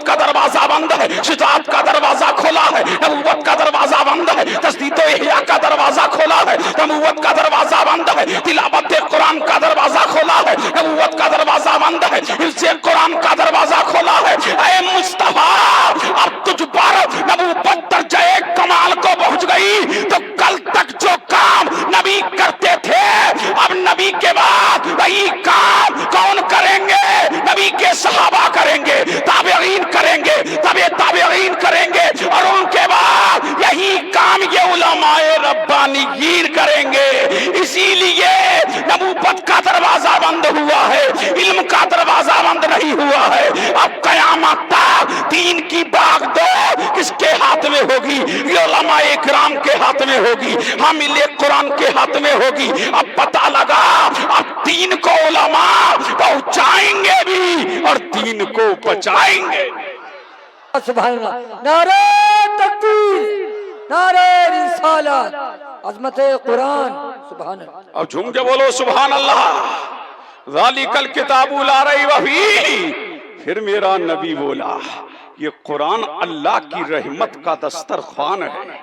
نبوت کا دروازہ بند ہے، شجاعت کا دروازہ کھلا ہے، نبوت کا دروازہ بند ہے، تسدید و احیاء کا دروازہ کھلا ہے، نبوت کا دروازہ بند ہے، تلاوت قرآن کا دروازہ کھلا ہے، نبوت کا دروازہ بند ہے، حفظ قرآن کا دروازہ کھلا ہے۔ اے مصطفیٰ اب تجھ پر نبوت درجہ کمال کو پہنچ گئی تو کل تک جو کام نبی کرتے تھے اب نبی کے بعد وہی کام کون کریں گے؟ نبی کے صحابہ کریں گے، تابعین کریں گے، تابعین کریں گے، اور ان کے بعد یہی کام یہ علماء ربانیین کریں گے۔ اسی لیے نبوت کا دروازہ بند ہوا ہے، علم کا دروازہ بند نہیں ہوا ہے۔ اب قیامت تک دین کی باغ دو کس کے ہاتھ میں ہوگی؟ یہ علماء اکرام کے ہاتھ میں ہوگی، حامل قرآن کے ہاتھ میں ہوگی۔ اب پتہ لگا اب دین کو علماء پہنچائیں گے بھی اور دین کو بچائیں گے۔ سبحان اللہ، نعرہ تکبیر، نعرہ رسالت، عظمت قرآن، سبحان اللہ۔ اب جھوم کے بولو سبحان اللہ۔ ذالک الکتاب لا ریب فیہ، پھر میرا نبی بولا یہ قرآن اللہ کی رحمت کا دسترخوان ہے،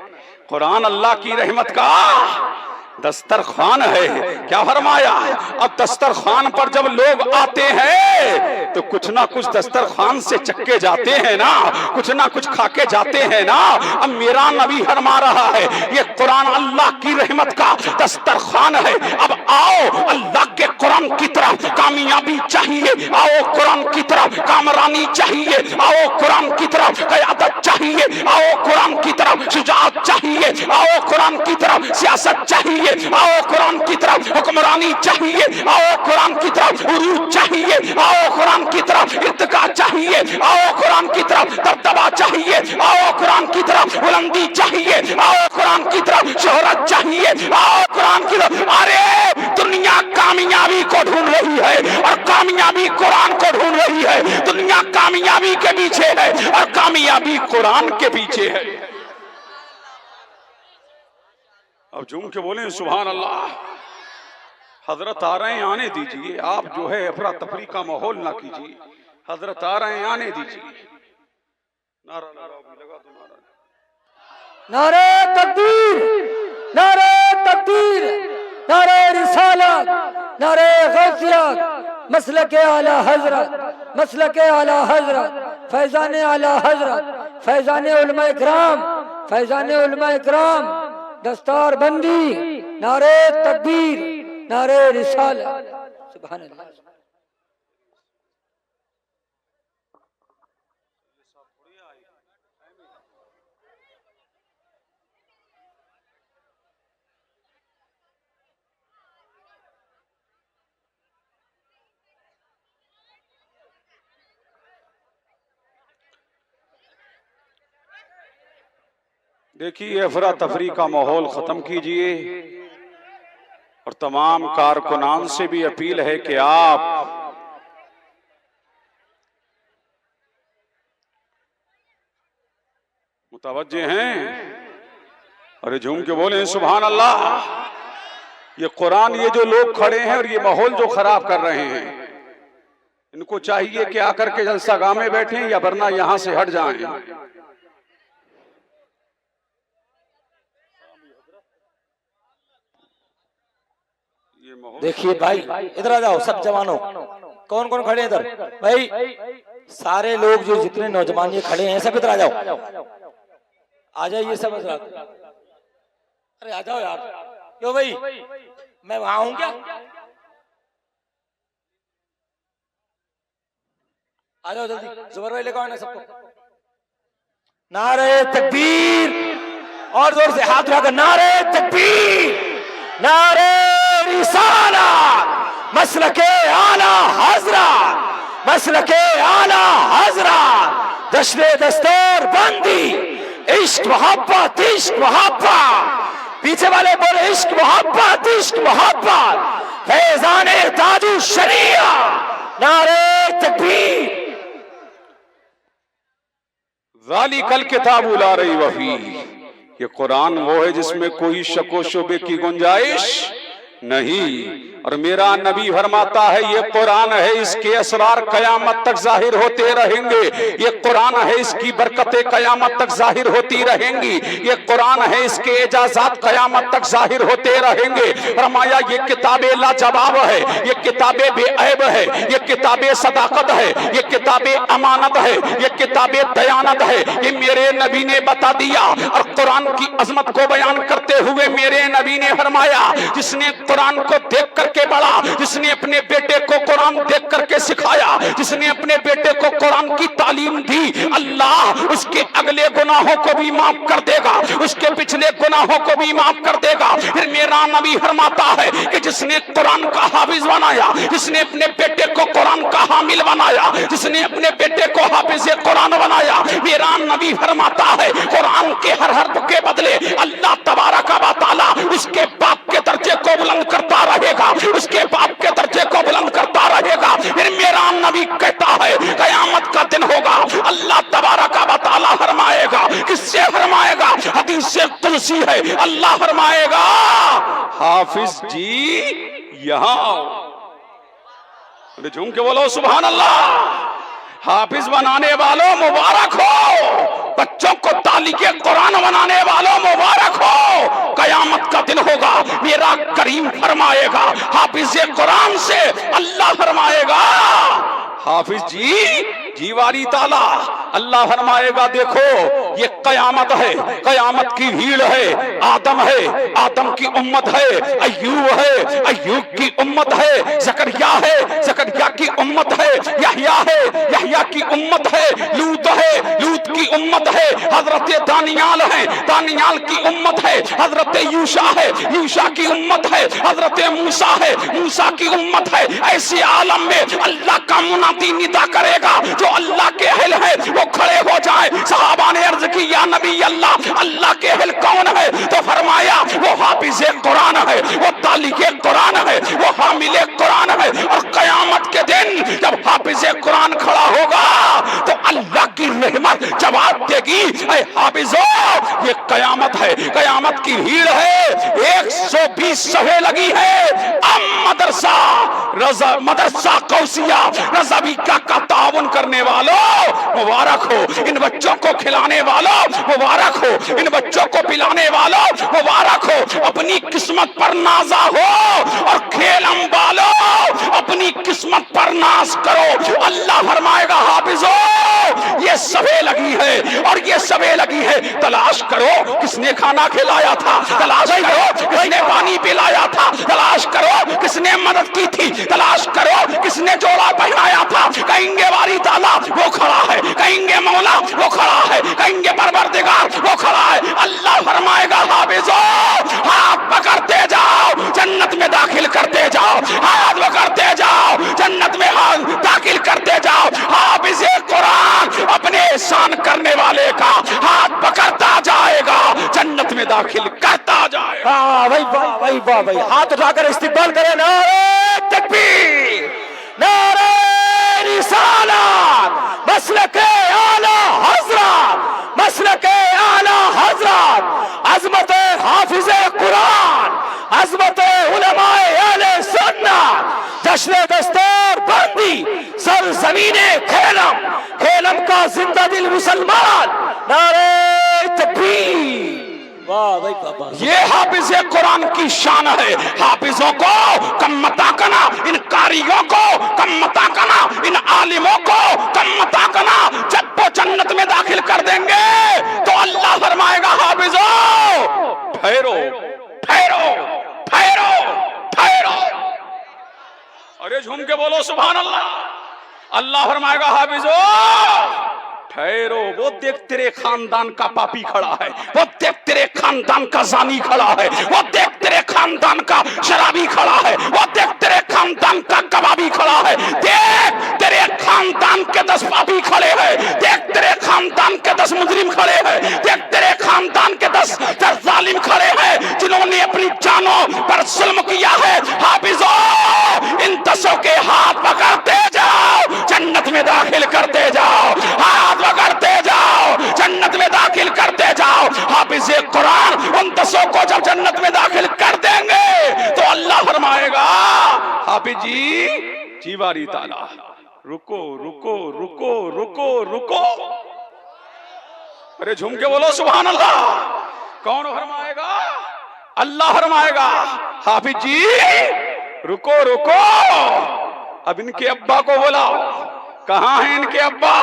قرآن اللہ کی رحمت کا دسترخوان ہے۔ کیا فرمایا؟ اب دسترخوان پر جب لوگ آتے ہیں تو کچھ نہ کچھ دسترخوان سے چکے جاتے ہیں نا، کچھ نہ کچھ کھا کے جاتے ہیں نا۔ اب میرا نبی فرما رہا ہے یہ قرآن اللہ کی رحمت کا دسترخوان ہے۔ اب آؤ اللہ کے قرآن کی طرف کامیابی چاہیے، آؤ قرآن کی طرف کامرانی چاہیے، آؤ قرآن کی طرف قیادت چاہیے، آؤ قرآن کی طرف شجاعت چاہیے، آؤ قرآن کی طرف سیاست چاہیے، آؤ قرآن کی طرف حکمرانی چاہیے، آؤ قرآن کی طرف عروج چاہیے، آؤ قرآن کی طرف ارتقاء چاہیے، آؤ قرآن کی طرف دبدبہ چاہیے، آؤ قرآن کی طرف بلندی چاہیے، آؤ قرآن کی طرف شہرت چاہیے، آؤ قرآن کی طرف۔ ارے دنیا کامیابی کو ڈھونڈ رہی ہے اور کامیابی قرآن کو ڈھونڈ رہی ہے۔ دنیا کامیابی کے پیچھے ہے اور کامیابی قرآن کے پیچھے ہے۔ اب جھوم کے بولیں سبحان اللہ۔ حضرت آ رہے ہیں، آنے دیجئے، آپ جو ہے افراتفری کا ماحول نہ کیجئے۔ حضرت آ رہے ہیں، آنے دیجئے۔ نعرہ لگا دو، نعرہ تکبیر، نعرہ تکبیر، نعرہ رسالت، نعرہ غوثیت، مسلک اعلی حضرت، مسلک اعلی حضرت، فیضان اعلی حضرت، فیضان علماء اکرام، فیضان علماء اکرام، دستار بندی، نعرہ تکبیر، نعرہ رسالت، سبحان اللہ۔ دیکھیے افراتفری کا ماحول ختم کیجئے اور تمام کارکنان سے بھی اپیل ہے کہ آپ متوجہ ہیں اور جھوم کے بولیں سبحان اللہ۔ یہ قرآن، یہ جو لوگ کھڑے ہیں اور یہ ماحول جو خراب کر رہے ہیں، ان کو چاہیے کہ آ کر کے جلسہ گاہ میں بیٹھیں یا ورنہ یہاں سے ہٹ جائیں۔ دیکھیے بھائی ادھر آ جاؤ، سب جوانوں، کون کون کھڑے ہیں ادھر بھائی؟ سارے لوگ جو جتنے نوجوان یہ کھڑے ہیں سب ادھر آ جاؤ، آ جائیے سب ادھر۔ ارے آ جاؤ یار، کیوں بھائی میں وہاں ہوں کیا؟ آ جاؤ جلدی، زبر بھائی لے کے آؤ نا سب کو۔ نعرہ تکبیر، اور زور سے ہاتھ اٹھا کر نعرہ تکبیر، نعرہ رسالت، مسلک اعلی حضرت، مسلک اعلی حضرت، جشن دستار بندی، عشق محبت، عشق محبت، پیچھے والے بولے عشق محبت، عشق محبت، فیضان تاج الشریعہ، نعرہ تکبیر۔ ذالک الکتاب لا ریب فیہ، یہ قرآن وہ ہے جس میں کوئی شک و شبے کی گنجائش نہیں۔ اور میرا نبی فرماتا ہے یہ قرآن ہے، اس کے اسرار قیامت تک ظاہر ہوتے رہیں گے، یہ قرآن ہے اس کی برکتیں قیامت تک ظاہر ہوتی رہیں گی، یہ قرآن ہے اس کے اعجازات قیامت تک ظاہر ہوتے رہیں گے۔ فرمایا یہ کتاب لاجواب ہے، یہ کتاب بے عیب ہے، یہ کتاب صداقت ہے، یہ کتاب امانت ہے، یہ کتاب دیانت ہے، یہ میرے نبی نے بتا دیا۔ اور قرآن کی عظمت کو بیان کرتے ہوئے میرے نبی نے فرمایا جس نے قرآن کو دیکھ کر کے بڑھا، جس نے اپنے بیٹے کو قرآن دیکھ کر کے سکھایا، جس نے اپنے بیٹے کو قرآن کی تعلیم دی، اللہ اس کے اگلے گناہوں کو بھی معاف کر دے گا، اس کے پچھلے گناہوں کو بھی معاف کر دے گا۔ پھر میرا نبی فرماتا ہے کہ جس نے قرآن کا حافظ بنایا، جس نے اپنے بیٹے کو قرآن کا حامل بنایا، جس نے اپنے بیٹے کو حافظ قرآن بنایا، میرا نبی فرماتا ہے قرآن کے ہر حرف کے بدلے اللہ تبارک و تعالی اس کے باپ کے درجے کو بلند کرتا رہے گا، اس کے باپ کے درجے کو بلند کرتا رہے گا۔ پھر میرا نبی کہتا ہے قیامت کا دن ہوگا، اللہ تبارک و تعالی فرمائے گا، کس سے فرمائے گا؟ حدیث قدسی ہے، اللہ فرمائے گا حافظ جی یہاں آؤ۔ جھوم کے بولو سبحان اللہ۔ حافظ بنانے والوں مبارک ہو، بچوں کو تالیق قرآن بنانے والوں مبارک ہو، قیامت کا دن ہوگا، میرا کریم فرمائے گا حافظ قرآن سے اللہ فرمائے گا حافظ جی والی تعالیٰ، اللہ فرمائے گا دیکھو یہ قیامت ہے، قیامت کی بھیڑ ہے، آدم ہے، آدم کی امت ہے، ایوب ہے، ایوب کی امت ہے، زکریا ہے، زکریا کی امت ہے، یحییٰ ہے، یحییٰ کی امت ہے، لوط ہے، لوط کی امت ہے، حضرت دانیال ہے، دانیال کی امت ہے، حضرت یوشع ہے، یوشع کی امت ہے، حضرت موسیٰ ہے، موسیٰ کی امت ہے۔ ایسی عالم میں اللہ کا منادی ندا کرے گا، جو اللہ کے اہل ہے وہ کھڑے ہو جائیں۔ صحابہ نے عرض کی یا نبی اللہ، اللہ کے اہل کون ہے؟ تو فرمایا وہ حافظ قرآن ہے، وہ تالیق قرآن ہے، وہ حامل قرآن ہے۔ اور قیامت کے دن جب حافظ قرآن کھڑا ہوگا تو اللہ کی رحمت جواب دے گی اے حافظو یہ قیامت ہے، قیامت کی بھیڑ ہے، 120 صفحے لگی ہے، ام مدرسہ قوسیہ رضویہ کا تعاون کرنے والوں مبارک ہو، ان بچوں کو کھلانے والوں مبارک ہو، ان بچوں کو پلانے والوں مبارک ہو، اپنی قسمت پر نازا ہو اور کھیلم والوں اپنی قسمت پر ناز کرو۔ اللہ فرمائے گا حافظو یہ صفحے لگی ہے اور یہ صفحے لگی ہے، تلاش کرو کس نے کھانا کھلایا تھا، تلاش کرو کس نے پانی پلایا تھا، تلاش کرو کس نے مدد کی تھی، تلاش کرو کس نے جوڑا پہنایا تھا۔ کہیں گے باری تعالیٰ وہ کھڑا ہے، کہیں گے مولا وہ کھڑا ہے، کہیں گے پروردگار وہ کھڑا ہے۔ اللہ فرمائے گا حافظو ہاتھ پکڑتے جاؤ جنت میں داخل کرتے جاؤ، ہاتھ پکڑتے جاؤ جنت میں داخل کرتے جاؤ۔ حافظ قرآن اپنے احسان کرنے والے کا ہاتھ پکڑتا جائے گا، جنت میں داخل کرتا جائے گا۔ واہ ہاتھ اٹھا کر استقبال کرے، نعرہ تکبیر، نعرہ رسالت، مسلک اعلی حضرت، مسلک اعلی حضرت، عظمت حافظ قرآن، عظمت علماء اہل سنت، جشن دستار بندی سرزمین کھیلم، کھیلم کا زندہ دل مسلمان، نعرہ تکبیر۔ یہ حافظ قرآن کی شان ہے۔ حافظوں کو کم متا کنا، ان قاریوں کو کم متا کنا، ان عالموں کو کم متا کنا۔ جب وہ جنت میں داخل کر دیں گے تو اللہ فرمائے گا حافظوں ٹھہرو ٹھہرو ٹھہرو ٹھہرو۔ ارے جھوم کے بولو سبحان اللہ۔ اللہ فرمائے گا حافظوں ٹھہرو، وہ دیکھ تیرے خاندان کا پاپی کھڑا ہے، وہ دیکھ تیرے خاندان کا زانی کھڑا ہے، وہ دیکھ تیرے خاندان کا شرابی کھڑا ہے، وہ دیکھ تیرے خاندان کا کبابی کھڑا ہے، دیکھ تیرے خاندان کے 10 پاپی کھڑے ہیں، دیکھ تیرے خاندان کے 10 مجرم کھڑے ہیں، دیکھ تیرے خاندان کے 10 ظالم کھڑے ہیں جنہوں نے اپنی جانوں پر ظلم کیا ہے۔ حافظوں ان 10 کے ہاتھ پکڑتے جاؤ، جنت میں داخل کرتے جاؤ، ہاتھ پکڑتے جاؤ، جنت میں داخل کرتے جاؤ۔ حافظ قرآن ان 10 کو جب جنت میں داخل کر دیں گے تو اللہ فرمائے گا باری تعالیٰ رکو رکو رکو رکو رکو. ارے جھوم کے بولو سبحان اللہ. کون فرمائے گا؟ اللہ فرمائے گا. حافظ جی رکو رکو. اب ان کے ابا کو بلاؤ. کہاں ہیں ان کے ابا؟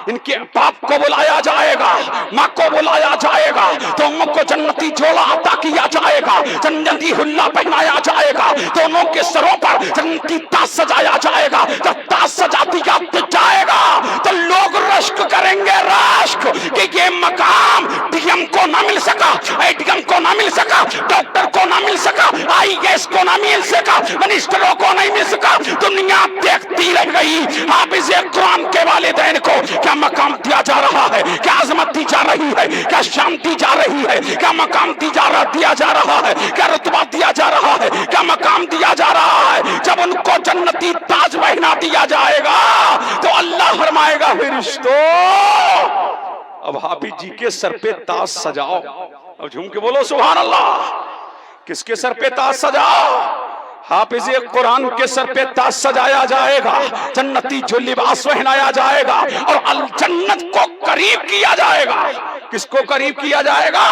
ان کے باپ کو بلایا جائے گا, ماں کو بلایا جائے گا, دونوں کو جنتی جوڑا عطا کیا جائے گا, جنتی حلہ پہنایا جائے گا, دونوں کے سروں پر جنتی تاج سجایا جائے گا. جب تاج سجا دیا جائے گا تو لوگ رشک کریں گے, رشک کہ یہ مقام ڈی ایم کو نہ مل سکا, اے ڈی ایم کو نہ مل سکا, ڈاکٹر کو نہ مل سکا, آئی ایس کو نہ مل سکا, منسٹروں کو نہیں مل سکا. دنیا دیکھتی رہ گئی. حافظ قرآن کے والدین کو کیا مقام دیا جا رہا ہے, کیا عظمت دی جا رہی ہے, کیا شان دی جا رہی ہے, کیا مقام دیا جا رہا ہے, کیا رتبہ دیا جا رہا ہے, کیا مقام دیا جا رہا ہے. جب ان کو جنتی تاج پہنا دیا جائے گا تو اللہ فرمائے گا فرشتوں اب حافظ جی کے سر پہ تاج سجاؤ. اب جھوم کے بولو سبحان اللہ. کس کے سر پہ تاج سجاؤ؟ حافظ قرآن کے سر پہ تاج سجایا جائے گا, جنتی جو لباس پہنایا جائے گا, اور جنت کو قریب کیا جائے گا. کس کو قریب کیا جائے گا؟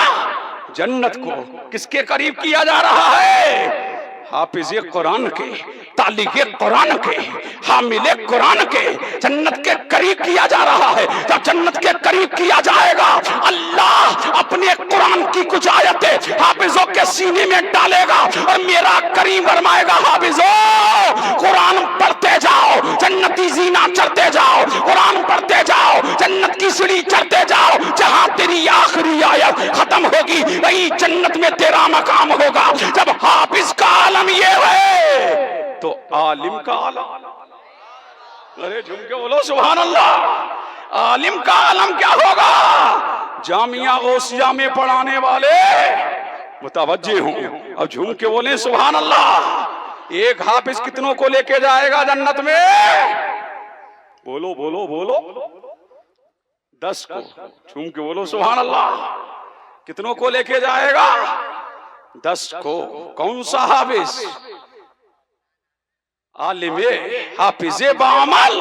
جنت کو. کس کے قریب کیا جا رہا ہے؟ حافظ قرآن کے, تالیغ قرآن کے, حامل قرآن کے جنت کے قریب کیا جا رہا ہے. جب جنت کے قریب کیا جائے گا اللہ اپنے قرآن کی کچھ آیتیں حافظوں کے سینے میں ڈالے گا, اور میرا کریم فرمائے گا حافظوں قرآن پڑھتے جاؤ, جنتی زینہ چڑھتے جاؤ, قرآن پڑھتے جاؤ, جنت کی سیڑھی چڑھتے جاؤ. جہاں تیری آخری آیت ختم ہوگی وہی جنت میں تیرا مقام ہوگا. جب حافظ کا عالم یہ ہے تو عالم کا عالم. ارے جھوم کے بولو سبحان اللہ. عالم کا عالم کیا ہوگا؟ جامعہ غوثیہ میں پڑھانے والے متوجہ ہوں. اب جھوم کے بولیں سبحان اللہ. ایک حافظ کتنوں کو لے کے جائے گا جنت میں؟ بولو بولو بولو. 10 کو. جھوم کے بولو سبحان اللہ. کتنوں کو لے کے جائے گا؟ 10 کو. کون سا حافظ؟ عالم حافظ بعمل.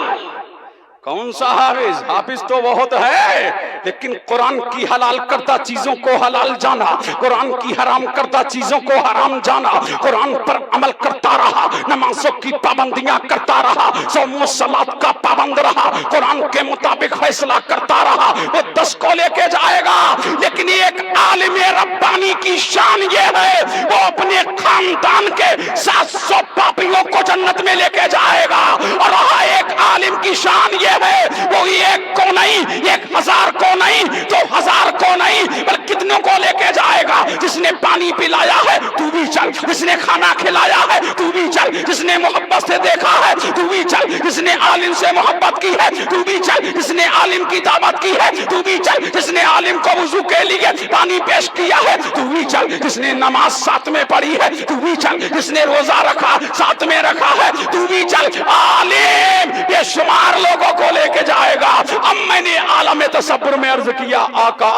کون سا حافظ؟ حافظ تو بہت ہے لیکن قرآن کی حلال کردہ چیزوں کو حلال جانا, قرآن کی حرام کردہ چیزوں کو حرام جانا, قرآن پر عمل کرتا رہا, نمازوں کی پابندیاں کرتا رہا, صوم و صلات کا پابند رہا, قرآن کے مطابق فیصلہ کرتا رہا. وہ 10 کو لے کے جائے گا. لیکن ایک عالم ربانی کی شان یہ ہے وہ اپنے خاندان کے 700 پاپیوں کو جنت میں لے کے جائے گا. اور ایک عالم کی شان یہ ہے وہ ایک کو نہیں, 1000 کو نہیں تو 1000 کو نہیں, بلکہ کتنوں کو لے کے جائے گا. جس نے پانی پلایا ہے تو بھی چل, جس نے کھانا کھلایا ہے تو بھی چل, جس نے محبت سے دیکھا ہے تو بھی چل, جس نے عالم سے محبت کی ہے تو بھی چل, جس نے عالم کی دعوت کی ہے تو بھی چل, جس نے عالم کو وضو کے لیے پانی پیش کیا ہے تو بھی چل, جس نے نماز ساتھ میں پڑھی ہے تو بھی چل, جس نے روزہ رکھا ساتھ میں رکھا ہے تو بھی چل. عالم یہ شمار لوگوں کو لے کے جائے گا. اب میں نے عالم تصور میں عرض کیا آقا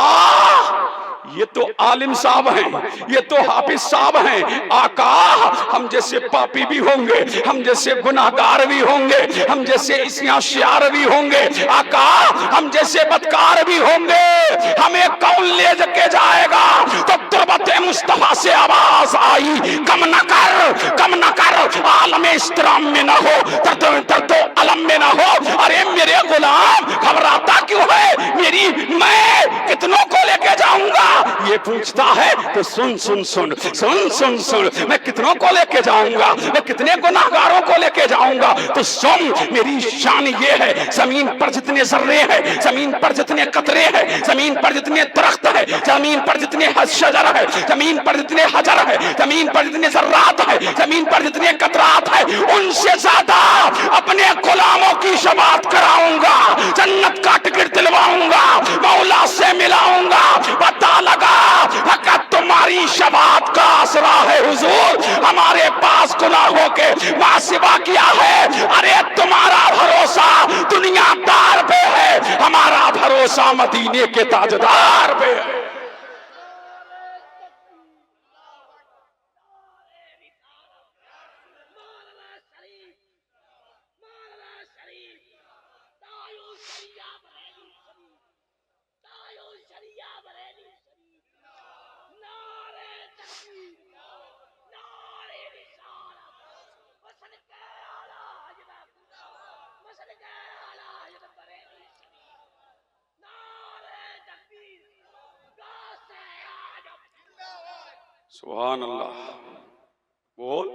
یہ تو عالم صاحب ہیں, یہ تو حافظ صاحب ہیں. آقا ہم جیسے پاپی بھی ہوں گے, ہم جیسے گناہگار بھی ہوں گے, ہم جیسے اسیاں شیار بھی ہوں گے, آقا ہم جیسے بدکار بھی ہوں گے, ہمیں کون لے کے جائے گا؟ تو تربت مصطفیٰ سے آواز آئی کم نہ کر عالم استرام میں نہ ہو, درد و علم میں نہ ہو. ارے میرے غلام گھبراتا کیوں ہے؟ میری میں کتنوں کو لے کے جاؤں گا یہ پوچھتا ہے تو سن سن سن سن سن سن. میں کتنوں کو لے کے جاؤں گا, میں کتنے گناہگاروں کو لے کے جاؤں گا تو سن. میری شان یہ ہے زمین پر جتنے ذرے ہیں, زمین پر جتنے قطرے ہیں, زمین پر جتنے درخت ہیں, زمین پر جتنے شجر ہے, زمین پر جتنے حجر ہے, زمین پر جتنے ذرات ہے, زمین پر جتنے قطرات ہے, ان سے زیادہ اپنے غلاموں کی شفاعت کراؤں گا, جنت کا ٹکٹ دلواؤں گا, مولا سے ملاؤں گا. پتہ لگا فقط تمہاری شفاعت کا آسرا ہے حضور, ہمارے پاس گناہوں کے واسبہ کیا ہے؟ ارے تمہارا بھروسہ دنیا دار پہ ہے, ہمارا بھروسہ مدینے کے تاجدار پہ ہے. سبحان اللہ. بول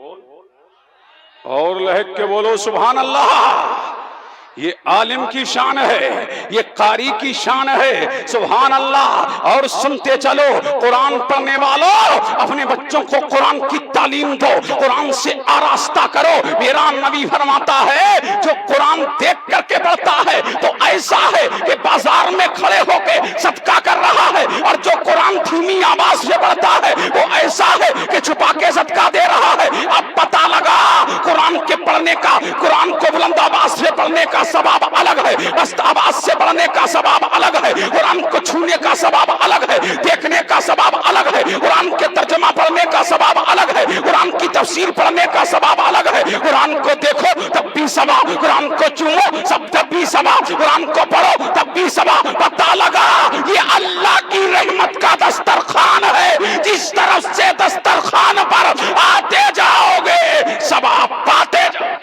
اور لہک کے بولو سبحان اللہ. یہ عالم کی شان ہے, یہ قاری کی شان ہے. سبحان اللہ. اور سنتے چلو, قرآن پڑھنے والوں اپنے بچوں کو قرآن کی تعلیم دو, قرآن سے آراستہ کرو. میرا نبی فرماتا ہے جو قرآن دیکھ کر کے پڑھتا ہے تو ایسا ہے کہ بازار میں کھڑے ہو کے صدقہ کر رہا ہے, اور جو قرآن دھیمی آواز سے پڑھتا ہے وہ ایسا ہے کہ چھپا کے صدقہ دے رہا ہے. اب پتہ لگا قرآن کے پڑھنے کا, قرآن کو بلند آواز سے پڑھنے کا ثواب الگ ہے, مست آواز سے پڑھنے کا ثواب الگ ہے, قرآن کو چھونے کا ثواب الگ ہے, دیکھنے کا ثواب الگ ہے, قرآن کے ترجمہ پڑھنے کا ثواب الگ ہے, قرآن کی تفسیر پڑھنے کا ثواب الگ ہے. قرآن کو دیکھو تب بھی ثواب, قرآن کو چومو تب بھی ثواب, قرآن کو پڑھو تب بھی ثواب. پتہ لگا یہ اللہ کی رحمت کا دسترخوان ہے, جس طرف سے دسترخوان پر آتے جاؤ گے ثواب پاتے جاؤ,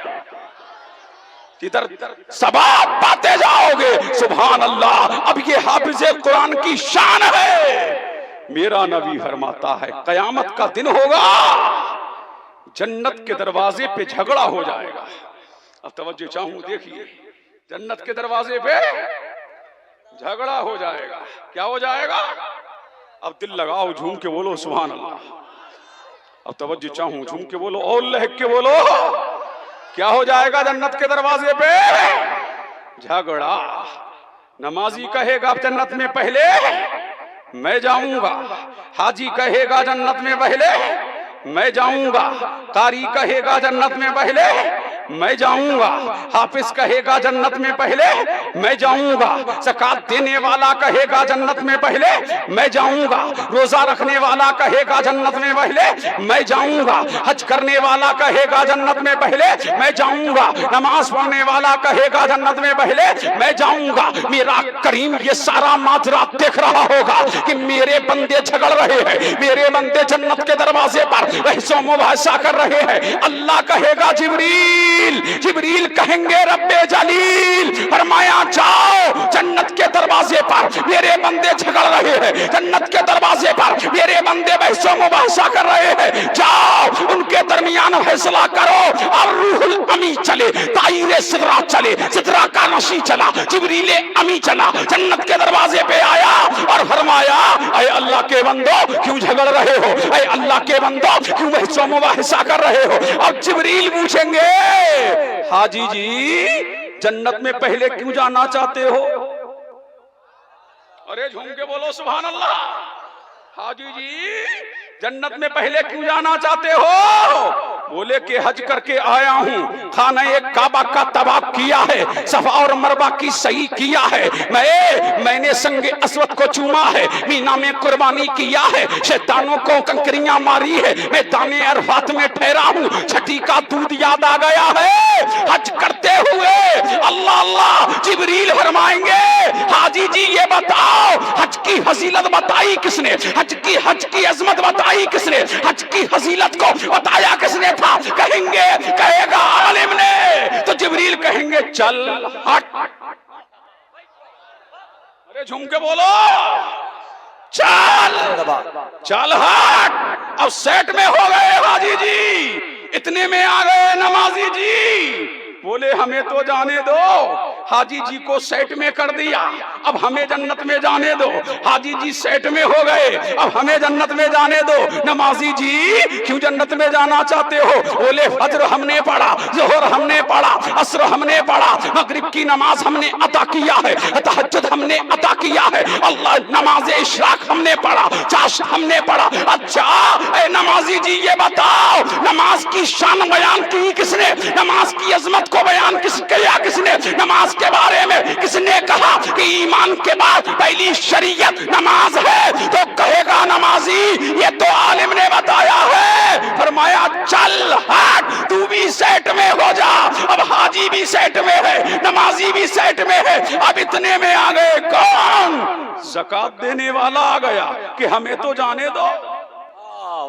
ادھر ثواب پاتے جاؤ گے. سبحان اللہ. اب یہ حافظ قرآن کی شان ہے. میرا نبی فرماتا ہے قیامت کا دن ہوگا, جنت کے دروازے پہ جھگڑا ہو جائے گا. اب توجہ چاہوں, دیکھیے, جنت کے دروازے پہ جھگڑا ہو جائے گا. کیا ہو جائے گا؟ اب دل لگاؤ, جھوم کے بولو سبحان اللہ. اب توجہ چاہوں, جھوم کے بولو اور لہک کے بولو. کیا ہو جائے گا جنت کے دروازے پہ؟ جھگڑا. نمازی کہے گا جنت میں پہلے میں جاؤں گا, حاجی کہے گا جنت میں پہلے میں جاؤں گا, قاری کہے گا جنت میں پہلے میں جاؤں گا, حافظ کہے گا جنت میں پہلے میں جاؤں گا, زکات دینے والا کہے گا جنت میں پہلے میں جاؤں گا, روزہ رکھنے والا کہے گا جنت میں پہلے میں جاؤں گا, حج کرنے والا کہے گا جنت میں پہلے میں جاؤں گا, نماز پڑھنے والا کہے گا جنت میں پہلے میں جاؤں گا. میرا کریم یہ سارا ماجرا دیکھ رہا ہوگا کہ میرے بندے جھگڑ رہے ہیں, میرے بندے جنت کے دروازے پر بحث و مباحثہ کر رہے ہیں. اللہ کہے گا جبریل, جبریل کہیں گے رب جلیل, فرمایا جاؤ جنت کے دروازے پر میرے بندے جھگڑ رہے ہیں, جنت کے دروازے پر میرے بندے بحث و مباحثہ کر رہے ہیں, جاؤ ان کے درمیان فیصلہ کرو. اور روح الامی چلے, طائر سدرہ چلے, سدرہ کا نشی چلا, جبریل امی چلا, جنت کے دروازے پہ آیا اور فرمایا اے اللہ کے بندو کیوں جھگڑ رہے ہو, اے اللہ کے بندو کیوں بحث و مباحثہ کر رہے ہو. اور جبریل پوچھیں گے حاجی جی جنت میں پہلے کیوں جانا چاہتے ہو؟ ارے جھوم کے بولو سبحان اللہ. حاجی جی جنت میں پہلے کیوں جانا چاہتے ہو؟ بولے کہ حج کر کے آیا ہوں, خانہ کعبہ کا طواف کیا ہے, صفا اور مروہ کی سعی کیا ہے, میں نے سنگ اسود کو چوما ہے, مینا میں قربانی کیا ہے, شیطانوں کو کنکریاں ماری ہے, میں دانے عرفات میں ٹھہرا ہوں, چھٹی کا دودھ یاد آ گیا ہے. حج کرتے ہوئے اللہ اللہ جبریل فرمائیں گے حاجی جی یہ بتاؤ حج کی فضیلت بتائی کس نے, حج کی عظمت بتائی کس نے, حج کی فضیلت کو بتایا کس نے تھا؟ کہیں گے, کہے گا عالم نے. تو جبریل کہیں گے چل ہٹ. ارے جھوم کے بولو چل ہٹ. اب سیٹ میں ہو گئے حاجی جی, اتنے میں آ گئے نمازی جی. بولے ہمیں تو جانے دو, حاجی جی کو سیٹ میں کر دیا, اب ہمیں جنت میں جانے دو. حاجی جی سیٹ میں ہو گئے, اب ہمیں جنت میں جانے دو. نمازی جی کیوں جنت میں جانا چاہتے ہو؟ بولے فجر ہم نے پڑھا, ظہر ہم نے پڑھا, عصر ہم نے پڑھا, مغرب کی نماز ہم نے عطا کیا ہے, تہجد ہم نے عطا کیا ہے, اللہ نماز اشراق ہم نے پڑھا, چاشت ہم نے پڑھا. اچھا اے نمازی جی یہ بتاؤ نماز کی شان بیان کی کس نے, نماز کی عظمت کو بیان کیا کس نے, نماز کے بارے میں کس نے کہا کہ ایمان کے بعد پہلی شریعت نماز ہے؟ تو کہے گا نمازی یہ تو عالم نے بتایا ہے. فرمایا چل ہٹ, تو بھی سیٹ میں ہو جا. اب حاجی بھی سیٹ میں ہے, نمازی بھی سیٹ میں ہے. اب اتنے میں آ گئے کون؟ زکات دینے والا آ گیا کہ ہمیں تو جانے دو.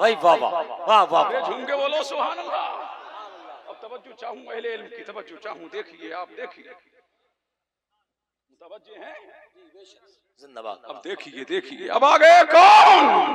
واہ واہ واہ, جھوم کے بولو سبحان اللہ. توجہ چاہوں, اہل علم کی توجہ چاہوں, دیکھیے آپ دیکھیے, متوجہ ہیں؟ زندہ باد. اب دیکھیے اب آ گئے کون؟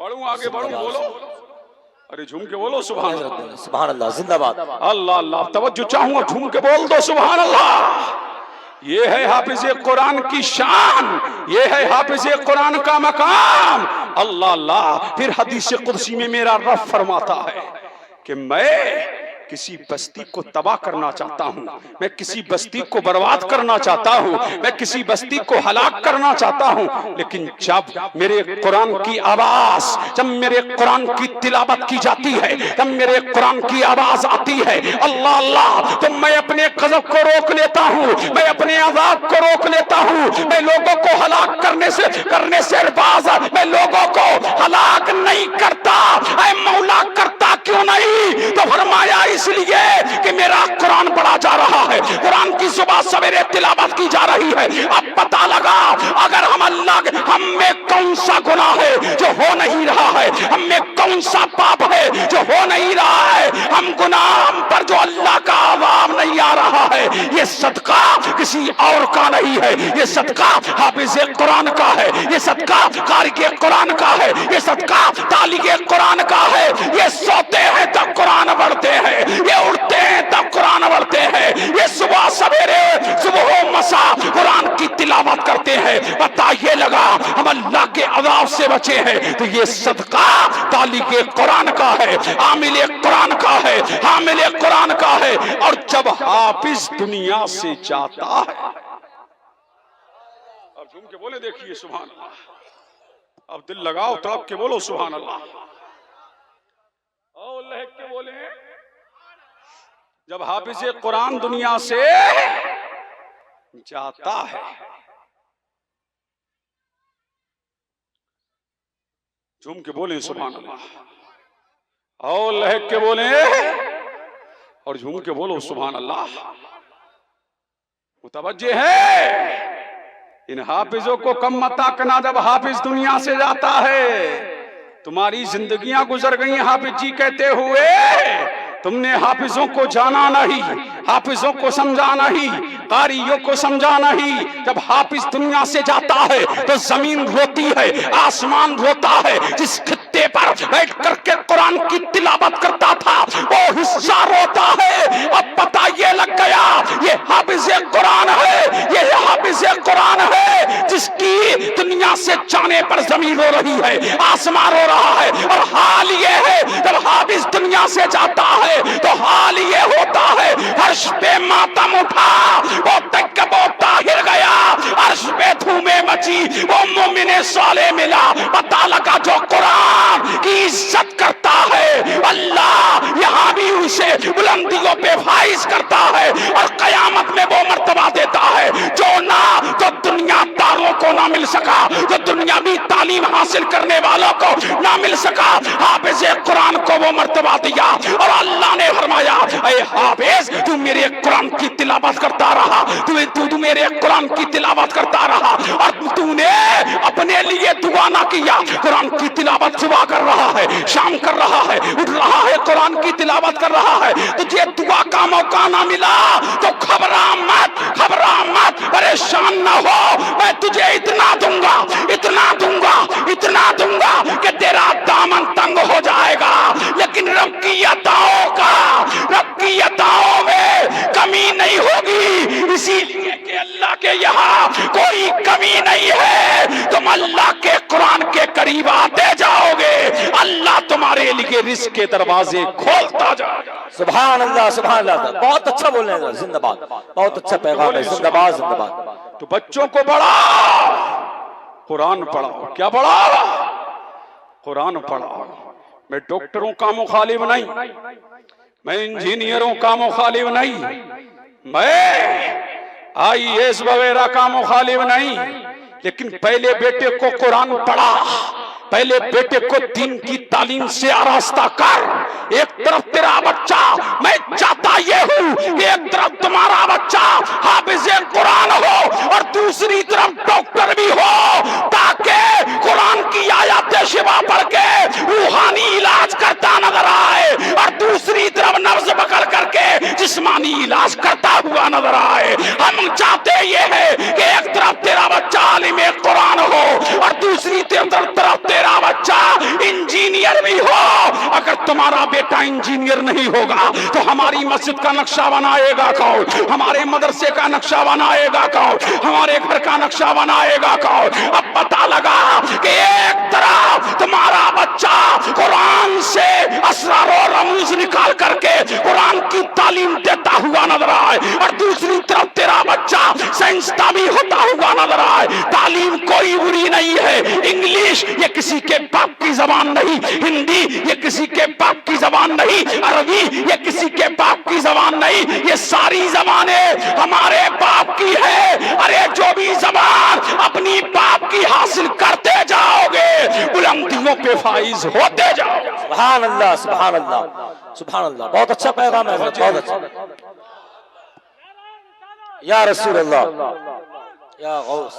بڑھوں آگے بڑھوں بولو ارے جھوم کے بولو سبحان اللہ سبحان اللہ زندہ باد اللہ اللہ توجہ چاہوں گا جھوم کے بول دو سبحان اللہ یہ ہے حافظ قرآن کی شان یہ ہے حافظ قرآن کا مقام اللہ اللہ پھر حدیث قدسی میں میرا رب فرماتا ہے کہ میں کسی بستی کو تباہ کرنا چاہتا ہوں میں کسی بستی کو برباد کرنا چاہتا ہوں میں کسی بستی کو ہلاک کرنا چاہتا ہوں لیکن جب میرے قرآن کی آواز جب میرے قرآن کی تلاوت کی جاتی ہے جب میرے قرآن کی آواز آتی ہے اللہ اللہ تو میں اپنے غضب کو روک لیتا ہوں میں اپنے عذاب کو روک لیتا ہوں میں لوگوں کو ہلاک کرنے سے باز میں لوگوں کو ہلاک نہیں کرتا اے مولا کرتا کیوں نہیں تو فرمایا اس لیے کہ میرا قرآن پڑھا جا رہا ہے قرآن کی صبح سویرے تلاوت کی جا رہی ہے اب پتہ لگا اگر ہم میں کون سا گناہ ہے جو ہو نہیں رہا ہے ہم میں کون سا پاپ ہے جو ہو نہیں رہا ہے ہم گناہ پر جو اللہ کا عذاب نہیں آ رہا ہے یہ صدقہ کسی اور کا نہیں ہے یہ صدقہ حافظ قرآن کا ہے یہ صدقہ قاری قرآن کا ہے یہ صدقہ تالیغ قرآن کا ہے یہ سوتے ہیں تب قرآن پڑھتے ہیں یہ اٹھتے ہیں تب قرآن پڑھتے ہیں یہ صبح سویرے صبح و مساء قرآن کی تلاوت کرتے ہیں پتہ یہ لگا ہم اللہ کے عذاب سے بچے ہیں تو یہ صدقہ تالیغ قرآن کا ہے عامل قرآن کا ہے حامل قرآن کا ہے اور جب حافظ دنیا سے جاتا ہے اب جھوم کے بولے دیکھیے سبحان اللہ اب دل لگاؤ تڑپ کے بولو سبحان اللہ اور لہک کے بولے جب حافظ قرآن دنیا سے جاتا ہے جھوم کے بولیں سبحان اللہ اور لہک کے بولیں اور جھوم کے بولو سبحان اللہ متوجہ ہے ان حافظوں کو کم مت آکنا جب حافظ دنیا سے جاتا ہے تمہاری زندگیاں گزر گئی حافظ جی کہتے ہوئے تم نے حافظوں کو جانا نہیں حافظوں کو سمجھا نہیں قاریوں کو سمجھا نہیں جب حافظ دنیا سے جاتا ہے تو زمین روتی ہے آسمان روتا ہے جس خطے پر بیٹھ کر کے قرآن کی تلاوت کرتا تھا وہ حصہ روتا ہے اب پتہ یہ لگ گیا یہ حافظ قرآن ہے یہ حافظ قرآن ہے جس کی دنیا سے جانے پر زمین رو رہی ہے آسمان رو رہا ہے اور حال یہ ہے جب حافظ دنیا سے جاتا ہے تو حال یہ ہوتا ہے عرش پہ ماتم اٹھا وہ تکب و طاہر گیا عرش پہ دھومے مچی وہ مومن صالح ملا پتہ لگا جو قرآن کی عزت کرتا ہے اللہ یہاں بھی اسے بلندیوں پہ فائز کرتا ہے اور قیامت میں وہ مرتبہ دیتا ہے جو نہ تو دنیا داروں کو نہ مل سکا جو دنیاوی تعلیم حاصل کرنے والوں کو نہ مل سکا حافظ قرآن کو وہ مرتبہ دیا اور اللہ نے فرمایا اے حافظ تو میرے قرآن کی تلاوت کرتا رہا تو میرے قرآن کی تلاوت کرتا رہا اور تو نے اپنے لیے دعا نہ کیا قرآن کی تلاوت صبح کر رہا ہے شام کر رہا ہے اٹھ رہا ہے قرآن کی تلاوت کر رہا ہے تجھے دعا کا موقع نہ ملا تو گھبرا مت پریشان نہ ہو میں تجھے اتنا دوں گا کہ تیرا دامن تنگ ہو جائے گا لیکن رب کی عطاؤں میں کمی نہیں ہوگی اسی لیے کہ اللہ کے یہاں کوئی کمی نہیں ہے تم اللہ کے قرآن کے قریب آتے جاؤ گے اللہ تمہارے لیے رزق کے دروازے کھولتا جائے گا سبحان اللہ بہت اچھا بول رہے ہیں زندہ باد بہت اچھا پیغام ہے زندہ باد تو بچوں کو پڑھاؤ قرآن پڑھاؤ کیا پڑھاؤ قرآن پڑھاؤ میں ڈاکٹروں کا مخالف نہیں میں انجینئروں کا مخالف نہیں میں IAS وغیرہ کا مخالف نہیں لیکن پہلے بیٹے کو قرآن پڑھا پہلے بیٹے کو دین کی تعلیم سے آراستہ کر ایک طرف تیرا بچہ میں چاہتا یہ ہوں کہ ایک طرف تمہارا بچہ حافظ قرآن ہو اور دوسری طرف ڈاکٹر بھی ہو تاکہ قرآن کی آیات شفا پڑھ کے روحانی علاج کرتا نظر آئے اور دوسری طرف نبض پکڑ کر کے جسمانی علاج کرتا ہوا نظر آئے ہم چاہتے یہ ہے کہ ایک طرف تیرا بچہ عالم قرآن ہو اور دوسری دوسری طرف تیرا بچہ انجینئر بھی ہو، اگر تمہارا بیٹا انجینئر نہیں ہوگا تو ہماری مسجد کا نقشہ بنائے گا کون؟ ہمارے مدرسے کا نقشہ بنائے گا کون؟ ہمارے گھر کا نقشہ بنائے گا کون؟ اب پتہ لگا کہ ایک طرف تمہارا بچہ قرآن سے اسرار و رموز نکال کر کے قرآن کی تعلیم دیتا ہوا نظر آئے، اور دوسری طرف تیرا بچہ سائنسداں ہوتا ہوا نظر آئے۔ تعلیم کوئی بری نہیں ہے، انگلش یہ کسی کے باپ کی زبان نہیں، ہندی یہ کسی کے باپ کی زبان نہیں، عربی یہ کسی کے باپ کی زبان نہیں، یہ ساری زبانیں ہمارے باپ کی ہے۔ ارے جو بھی زبان اپنی باپ کی حاصل کرتے جاؤ گے بلندیوں پہ فائز ہوتے جاؤ گے۔ سبحان اللہ، سبحان اللہ، سبحان اللہ، بہت اچھا پیغام ہے، بہت اچھا۔ یا رسول اللہ، یا غوث،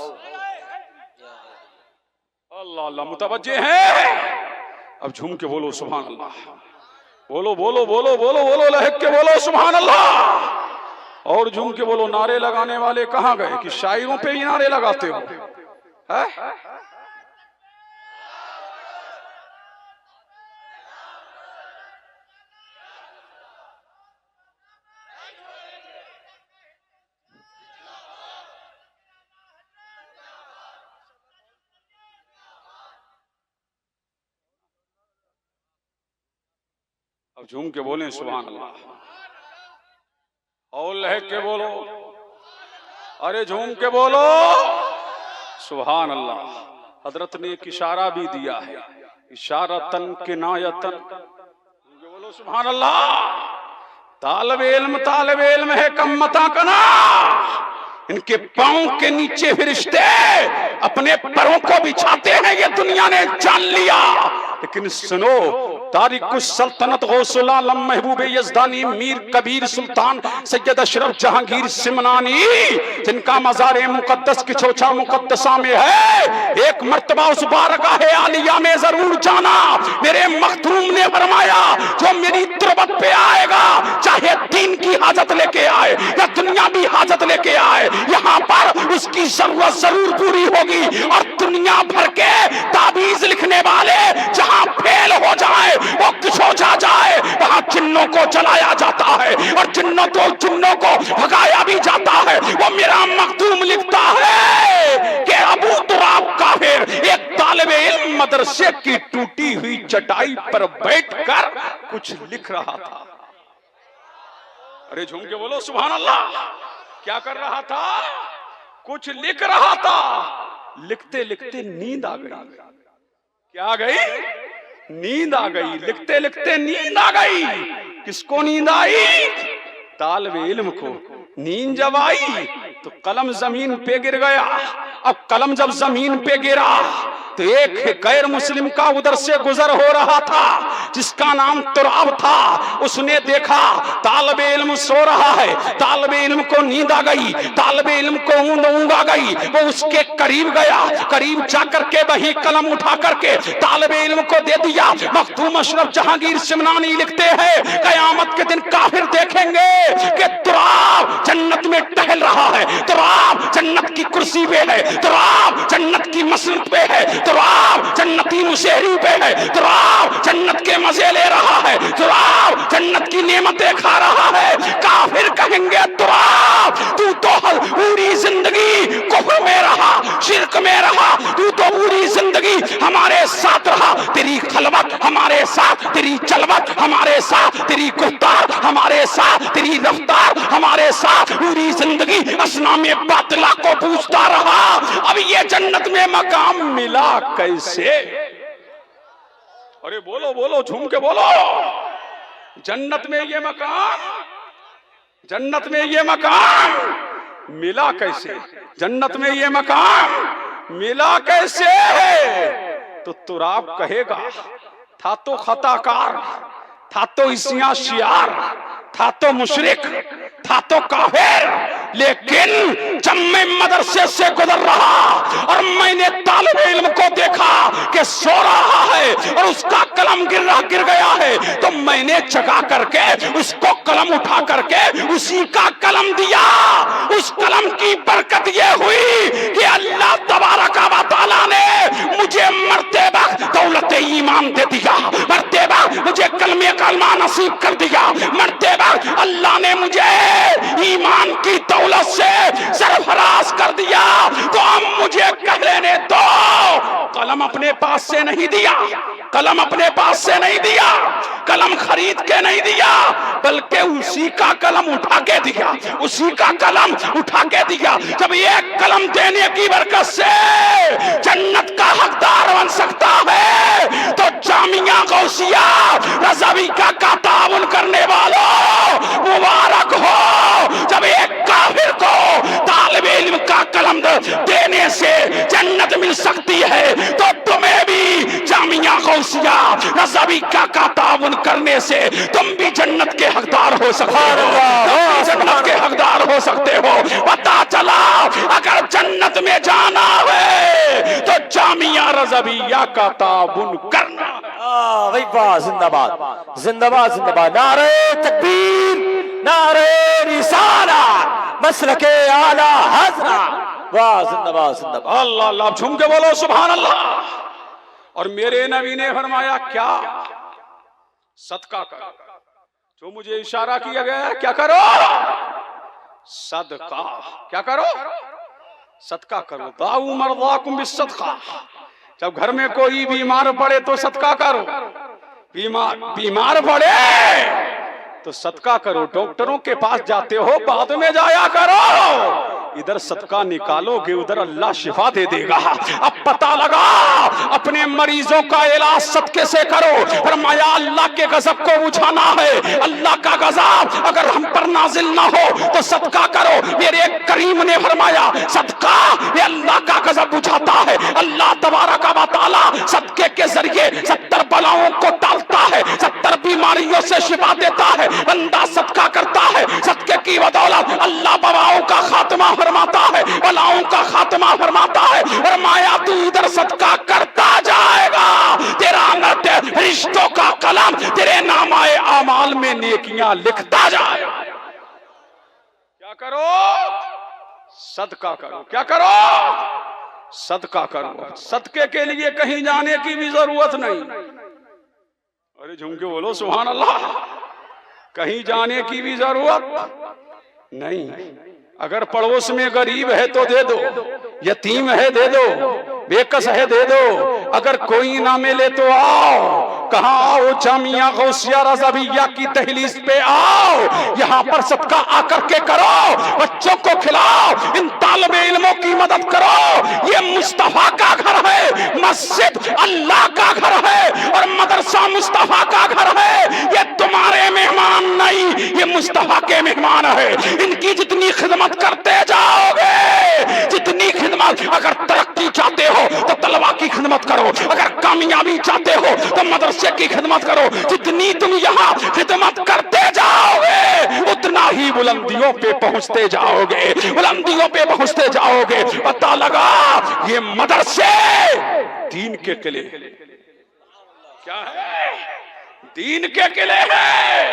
اللہ اللہ متوجہ ہیں؟ اب جھوم کے بولو سبحان اللہ، بولو بولو بولو بولو بولو، لہک کے بولو سبحان اللہ، اور جھوم کے بولو۔ نعرے لگانے والے کہاں گئے کہ شاعروں پہ ہی نعرے لگاتے ہو؟ اب جھوم کے بولیں سبحان اللہ، اور لہک کے بولو، ارے جھوم کے بولو سبحان اللہ۔ حضرت نے ایک اشارہ بھی دیا ہے، اشارتن کنایتن، بولو سبحان اللہ۔ طالب علم ہے کم متا کنا، ان کے پاؤں کے نیچے فرشتے اپنے پروں کو بچھاتے ہیں، یہ دنیا نے جان لیا۔ لیکن سنو، تاریخ السلطنت غوث العالم محبوب یزدانی میر کبیر سلطان سید اشرف جہانگیر سمنانی، جن کا مزار مقدس کچھوچا مقدسہ میں ہے، ایک مرتبہ اس بارگاہ عالیہ میں ضرور جانا۔ میرے مختوم نے فرمایا جو میری تربت پہ آئے گا، چاہے دین کی حاجت لے کے آئے یا دنیاوی حاجت لے کے آئے، یہاں پر اس کی ضرورت ضرور پوری ہوگی۔ اور دنیا بھر کے تعویذ لکھنے والے جہاں فیل ہو جائے، وہ کچھوچا جائے، وہاں جنوں کو جلایا جاتا ہے اور جنوں کو بھگایا بھی جاتا ہے۔ وہ میرا مخدوم لکھتا ہے کہ ابو تراب کافر ایک طالب علم مدرسے کی ٹوٹی ہوئی چٹائی پر بیٹھ کر کچھ لکھ رہا تھا۔ ارے جھوم کے بولو سبحان اللہ، کیا کر رہا تھا؟ کچھ لکھ رہا تھا۔ لکھتے لکھتے نیند آ گئی۔ کیا آ گئی؟ نیند آ گئی۔ لکھتے لکھتے نیند آ گئی۔ کس کو نیند آئی؟ طالب علم کو۔ نیند جب آئی تو قلم زمین پہ گر گیا۔ اب قلم جب زمین پہ گرا تو ایک غیر مسلم کا ادھر سے گزر ہو رہا تھا جس کا نام تراب تھا۔ اس نے دیکھا طالب علم سو رہا ہے، طالب علم کو نیند آ گئی، طالب علم کو اونگ آ گئی۔ وہ اس کے قریب گیا، قریب جا کر کے وہی قلم اٹھا کر کے طالب علم کو دے دیا۔ مخدوم اشرف جہانگیر سمنانی لکھتے ہیں قیامت کے دن کافر دیکھیں گے کہ تراب جنت میں ٹہل رہا ہے، تراب جنت کی کرسی پہ ہے، تراب جنت کی مسند پہ ہے، تراب جنتی مشہری پہ ہے، تراب جنت کے مزے لے رہا ہے، تراب جنت کی نعمتیں کھا رہا ہے۔ کافر کہیں گے تراب تو پوری زندگی کفر میں رہا، شرک میں رہا، تو پوری زندگی ہمارے ساتھ رہا، تیری خلوت ہمارے ساتھ، تیری جلوت ہمارے ساتھ، تیری گفتار ہمارے ساتھ، تیری رفتار ہمارے ساتھ، پوری زندگی اصنام باطلہ کو پوجتا رہا۔ اب یہ جنت میں مقام ملا کیسے؟ ارے بولو بولو جھوم کے بولو، جنت میں یہ مقام، جنت میں یہ مقام ملا کیسے؟ جنت میں یہ مقام ملا کیسے؟ تو تراب کہے گا تھا تو خطا کار، تھا تو عیسیاں شیار، تھا تو مشرک، تھا تو کافر، لیکن جب میں مدرسے سے گزر رہا اور میں نے طالب علم کو دیکھا کہ سو رہا ہے اور اس کا قلم گر گیا ہے، تو میں نے جگا کر کے اس کو قلم اٹھا کر کے اسی کا قلم دیا۔ اس قلم کی برکت یہ ہوئی کہ اللہ تبارک و تعالیٰ نے مجھے میں کلمہ نصیب کر دیا، مرتے وقت اللہ نے مجھے ایمان کی دولت سے سرفراز کر دیا، تو اب مجھے کہہ لینے دو۔ قلم اپنے پاس سے نہیں دیا، قلم اپنے پاس سے نہیں دیا، قلم خرید کے نہیں دیا، بلکہ اسی کا قلم اٹھا کے دیا، اسی کا قلم اٹھا کے دیا۔ جب ایک قلم دینے کی برکت سے جنت کا حقدار بن سکتا ہے تو جامعہ غوثیہ رضویہ کا تعاون کرنے والوں مبارک ہو۔ جب ایک کافر کو طالب علم کا قلم دینے سے جنت مل سکتی ہے تو تمہیں بھی جامعہ غوثیہ رضویہ کا تعاون کرنے سے تم بھی جنت کے حقدار ہو سکتے ہو، تم بھی جنت کے حقدار ہو سکتے ہو۔ پتا چلا اگر جنت میں جانا ہے تو جامعہ رضویہ کا تعاون کرنا۔ بھائی واہ، زندہ باد زندہ باد زندہ باد، نعرہ تکبیر، نعرہ رسالت، مسلک اعلی حضرت، واہ زندہ باد زندہ باد۔ اللہ اللہ، جھوم کے بولو سبحان اللہ۔ اور میرے نبی نے فرمایا کیا؟ صدقہ کرو، جو مجھے اشارہ کیا گیا ہے، کیا کرو؟ صدقہ، کیا کرو؟ صدقہ کرو۔ دعوا مرضاکم بالصدقہ، جب گھر میں کوئی بیمار پڑے تو صدقہ کرو، بیمار پڑے تو صدقہ کرو۔ ڈاکٹروں کے پاس جاتے ہو بعد میں جایا کرو، ادھر صدقہ نکالو گے ادھر اللہ شفا دے دے گا۔ اب پتہ لگا اپنے مریضوں کا علاج صدقے سے کرو۔ فرمایا اللہ کے غضب کو بجھانا ہے، اللہ کا غضب اگر ہم پر نازل نہ ہو تو صدقہ کرو۔ میرے کریم نے فرمایا صدقہ یہ اللہ کا غضب بجھاتا ہے۔ اللہ تبارک و تعالی صدقے کے ذریعے 70 بلاؤں کو ٹالتا ہے، 70 بیماریوں سے شفا دیتا ہے۔ بندہ صدقہ کرتا ہے، صدقے کی بدولت اللہ بلاؤں کا خاتمہ فرماتا ہے، بلاؤں کا خاتمہ فرماتا ہے۔ فرمایا تو ادھر صدقہ کرتا جائے گا، تیرا رشتوں کا قلم تیرے نامہ اعمال میں نیکیاں لکھتا جائے گا۔ کیا کرو؟ صدقہ کرو۔ کیا کرو؟ صدقہ کرو۔ صدقے کے لیے کہیں جانے کی بھی ضرورت نہیں۔ ارے جھوم کے بولو سبحان اللہ، کہیں جانے کی بھی ضرورت نہیں۔ اگر پڑوس میں غریب ہے تو دے دو، یتیم ہے دے دو، بے کس ہے دے دو، اگر کوئی نہ ملے تو آؤ۔ کہاں آؤ؟ جامعہ غوثیہ رضویہ کی دہلیز پہ آؤ، یہاں پر صدقہ آ کر کے کرو، بچوں کو کھلاؤ، ان طالب علموں کی مدد کرو۔ یہ مصطفیٰ کا گھر ہے، مسجد اللہ کا گھر ہے اور مدرسہ مصطفیٰ کا گھر ہے۔ یہ تمہارے مہمان نہیں، یہ مصطفیٰ کے مہمان ہے۔ ان کی جتنی خدمت کرتے جاؤ گے، جتنی خدمت، اگر ترقی چاہتے ہو تو طلبہ کی خدمت کرو، اگر کامیابی چاہتے ہو تو مدرسے کی خدمت کرو، جتنی تم یہاں خدمت کرتے جاؤ گے اتنا ہی بلندیوں پہ پہنچتے جاؤ گے، بلندیوں پہ پہنچتے جاؤ گے۔ پتہ لگا یہ مدرسے دین کے قلعے کیا ہے؟ دین کے قلعے ہیں۔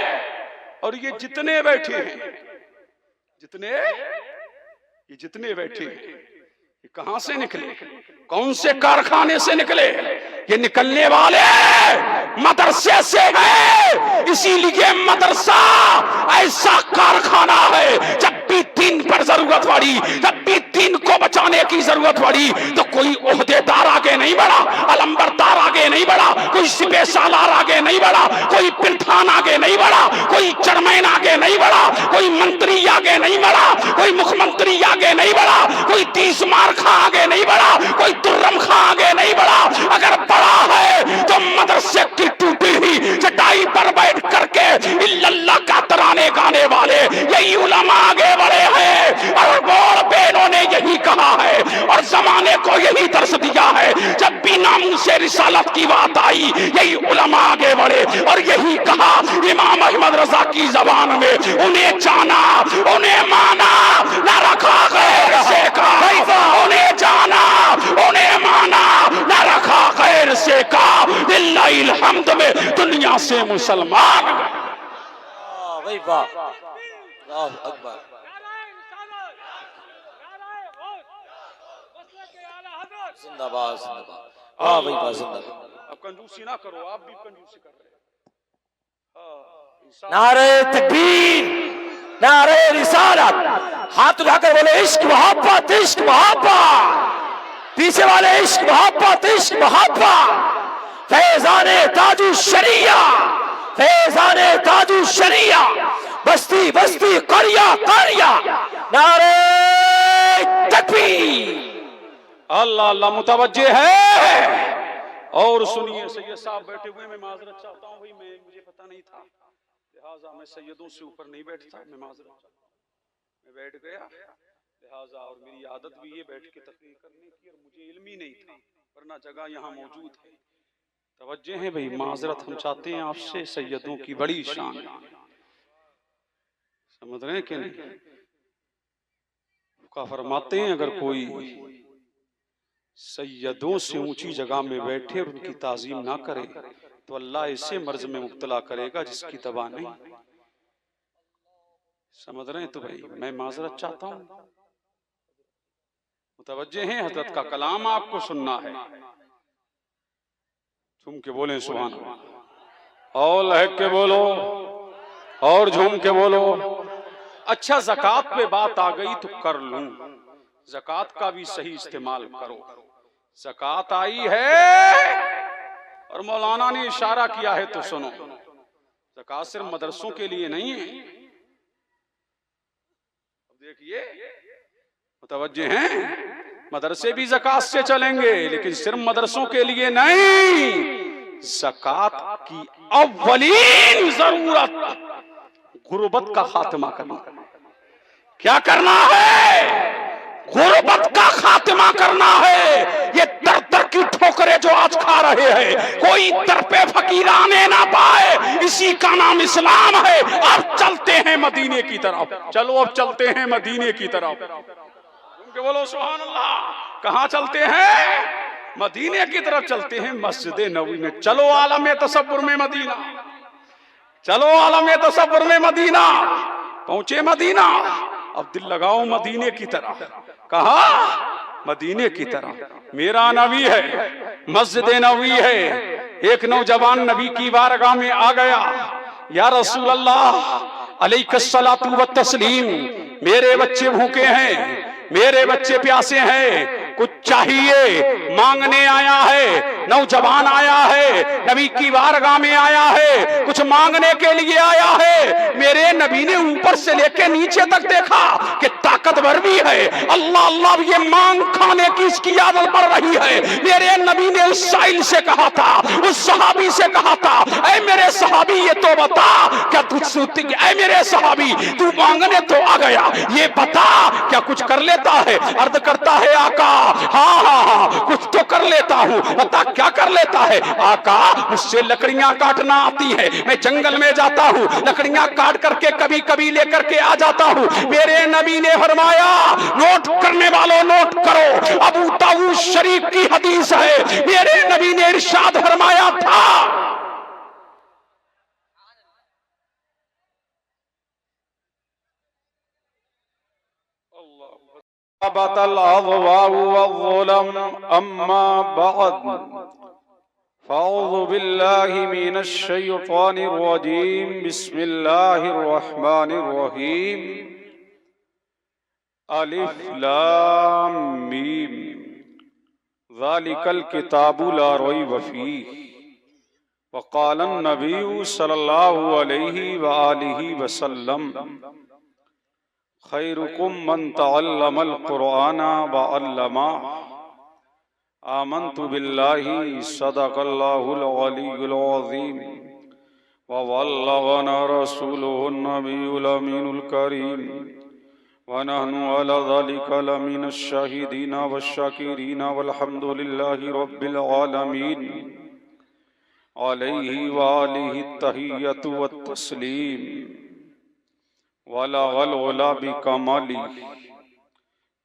اور یہ جتنے بیٹھے ہیں، جتنے بیٹھے ہیں، یہ کہاں سے نکلے؟ کون سے کارخانے سے نکلے؟ یہ نکلنے والے مدرسے سے ہیں۔ اسی لیے مدرسہ ایسا کارخانہ ہے، جب بھی دین پر ضرورت پڑی، جب بھی دین کو بچانے کی ضرورت پڑی تو کوئی عہدے دار آگے نہیں بڑھا، علمبردار آگے نہیں بڑھا، کوئی سپہ سالار آگے نہیں بڑھا، کوئی پردھان آگے نہیں بڑھا، کوئی چیئرمین آگے نہیں بڑھا، کوئی منتری آگے نہیں بڑھا، کوئی مکھ منتری آگے نہیں بڑھا، کوئی 30 مار خاں آگے نہیں بڑھا، کوئی ترم خاں آگے نہیں بڑھا۔ اگر بڑا ہے تو مدرسے کی ٹوٹی ہوئی چٹائی پر بیٹھ کر کے اللہ کا ترانے گانے والے یہی علماء آگے بڑھے ہیں، اور بڑ بہنوں نے یہی کہا ہے اور زمانے کو یہی درس دیا ہے۔ جب بھی نام سے رسالت کی بات آئی یہی علماء آگے بڑھے اور یہی کہا۔ امام احمد رضا کی زبان میں انہیں جانا، انہیں مانا، نہ رکھا غیر سے کا، انہیں جانا، انہیں مانا، نہ رکھا غیر سے کا۔ للہ الحمد میں دنیا سے مسلمان بھائی واہ، اللہ اکبر۔ زندہ باد زندہ باد، ہاں بھائی واہ، زندہ باد۔ اب کنجوسی نہ کرو، آپ بھی کنجوسی کر رہے ہیں۔ نعرہ تکبیر، نعرہ رسالت، ہاتھ اٹھا کر بولے عشق محبت، عشق محبت، پیچھے والے عشق محبت، عشق محبت، فیضان تاج الشریعہ، فیضان تاج الشریعہ، بستی بستی قریہ قریہ، نعرہ تکبیر۔ اللہ اللہ متوجہ ہے۔ اور سنیے سید صاحب بیٹھے ہوئے، میں معذرت چاہتا ہوں بھائی، مجھے پتہ نہیں تھا، لہٰذا میں سیدوں سے اوپر نہیں بیٹھتا، میں معذرت چاہتا ہوں، میں بیٹھ گیا لہٰذا، اور میری عادت بھی ہے بیٹھ کے تقریر کرنے کی، اور مجھے علم ہی نہیں تھا، ورنہ جگہ یہاں موجود ہے۔ توجہ ہے بھائی، معذرت ہم چاہتے ہیں آپ سے، سیدوں کی بڑی شان ہے، سمجھ رہے ہیں کہ نہیں؟ کا فرماتے ہیں اگر کوئی سیدوں سے اونچی جگہ میں بیٹھے اور ان کی تعظیم نہ کرے تو اللہ اسے مرض میں مبتلا کرے گا جس کی دوا نہیں۔ سمجھ رہے ہیں؟ تو بھائی میں معذرت چاہتا ہوں، متوجہ ہیں، حضرت کا کلام آپ کو سننا ہے، جھوم کے بولیں سبحان اللہ، اور لہک کے بولو، اور جھوم کے بولو۔ اچھا زکوٰۃ پہ بات آ گئی تو کر لوں، زکوٰۃ کا بھی صحیح استعمال کرو۔ زکوٰۃ آئی ہے اور مولانا نے اشارہ کیا ہے تو سنو، زکوٰۃ صرف مدرسوں کے لیے نہیں ہے، دیکھیے متوجہ ہیں، مدرسے بھی زکوٰۃ سے چلیں گے لیکن صرف مدرسوں کے لیے نہیں۔ زکوٰۃ کی اولین ضرورت غربت کا خاتمہ کرنا۔ کیا کرنا ہے؟ غربت کا خاتمہ کرنا ہے۔ یہ در در کی ٹھوکریں جو آج کھا رہے ہیں، کوئی در پہ فقیر آنے نہ پائے، اسی کا نام اسلام ہے۔ اب چلتے ہیں مدینے کی طرف، چلو اب چلتے ہیں مدینے کی طرف، تم کہ بولو سبحان اللہ۔ کہاں چلتے ہیں؟ مدینے کی طرف چلتے ہیں، مسجد نبوی میں۔ چلو عالم تصور میں مدینہ، چلو عالم تصور میں مدینہ۔ پہنچے مدینہ، اب دل لگاؤ مدینے کی طرف۔ کہا؟ مدینے کی طرف۔ میرا نبی ہے، مسجد نبوی ہے۔ ایک نوجوان نبی کی بارگاہ میں آ گیا، یا رسول اللہ علیک الصلاۃ والتسلیم، میرے بچے بھوکے ہیں، میرے بچے پیاسے ہیں، کچھ چاہیے، مانگنے آیا ہے۔ نوجوان آیا ہے، نبی کی بارگاہ میں آیا ہے، کچھ مانگنے کے لیے آیا ہے۔ میرے نبی نے اوپر سے لے کے نیچے تک دیکھا کہ طاقتور بھی ہے، اللہ اللہ یہ مانگ کھانے کی اس کی عادت پڑ رہی ہے۔ میرے نبی نے اس سائل سے کہا تھا، اس صحابی سے کہا تھا، اے میرے صحابی یہ تو بتا کیا اے میرے صحابی تو مانگنے تو آ گیا، یہ بتا کیا کچھ کر لیتا ہے؟ عرض کرتا ہے آقا ہاں کچھ تو کر لیتا ہوں۔ بتا کیا کر لیتا ہے؟ آقا مجھ سے لکڑیاں کاٹنا آتی ہے، میں جنگل میں جاتا ہوں، لکڑیاں کاٹ کر کے کبھی کبھی لے کر کے آ جاتا ہوں۔ میرے نبی نے فرمایا، نوٹ کرنے والوں نوٹ کرو، ابو داؤد شریف کی حدیث ہے، میرے نبی نے ارشاد فرمایا تھا، بَطَ الْأَضْوَاءُ وَالظُّلَمُ أَمَّا بَعْدُ فَأَعُوذُ بِاللَّهِ مِنَ الشَّيْطَانِ الرَّجِيمِ بِسْمِ اللَّهِ الرَّحْمَنِ الرَّحِيمِ الف لام میم ذَلِكَ الْكِتَابُ لَا رَيْبَ فِيهِ وَقَالَ النَّبِيُّ صلی اللہ علیہ وآلہ وسلم خیرکم من تعلم القرآن وعلمہ آمنت باللہ صدق اللہ العلی العظیم وبلغنا رسوله النبی الامین الکریم ونحن على ذلك لمن الشاہدین والشاکرین والحمد للہ رب العالمین علیہ وآلہ التحیۃ والتسلیم وَلَغَ الْغُلَا بِكَمَالِ